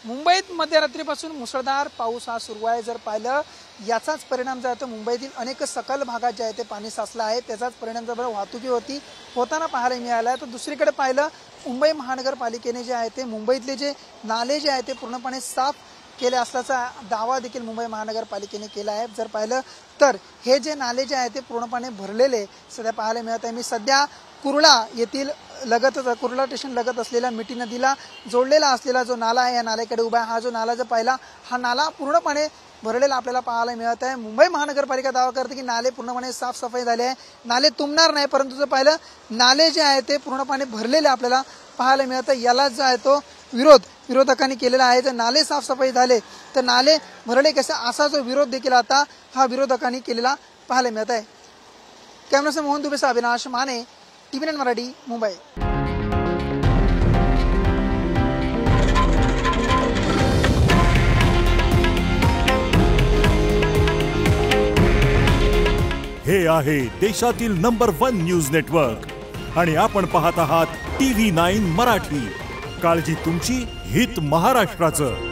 मुंबईत मध्यरात्रीपासून मुसळधार पाऊस हा सुरू आहे। जर पाहिलं याचाच परिणाम जो आहे तो मुंबईतील अनेक सकल भागात जे आहे ते पाणी साचलं आहे, त्याचाच परिणाम जर वाहतुकी होताना पाहायला मिळाला। तर दुसरीकडे पाहिलं मुंबई महानगरपालिकेने जे आहे ते मुंबईतले जे नाले जे आहे ते पूर्णपणे साफ केले असल्याचा दावा देखील मुंबई महानगरपालिकेने केला आहे। जर पाहिलं तर हे जे नाले जे आहे ते पूर्णपणे भरलेले सध्या पाहायला मिळत आहे। मी सध्या कुर्ला येथील कुर्ला स्टेशन लगत असलेल्या मिठी नदीला जोडलेला असलेला जो नाला आहे या नाल्याकडे उभा आहे। हा जो नाला जर पाहिला हा नाला पूर्णपणे भरलेला आपल्याला पाहायला मिळत आहे। मुंबई महानगरपालिका दावा करते की नाले पूर्णपणे साफसफाई झाली आहे, नाले तुंबणार नाही, परंतु जर पाहिलं नाले जे आहे ते पूर्णपणे भरलेले आपल्याला पाहायला मिळत आहे। याला जो आहे तो विरोधकांनी केलेला आहे। जर नाले साफसफाई झाले तर नाले भरले कसे असा जो विरोध देखील आता हा विरोधकांनी केलेला पाहायला मिळत आहे। कॅमेरामॅन मोहन दुबे, अविनाश माने, टीव्ही9 मराठी, मुंबई। हे आहे देशातील नंबर 1 न्यूज नेटवर्क आणि आपण पाहत आहात टीव्ही 9 मराठी। काळजी तुमची, हित महाराष्ट्राचं।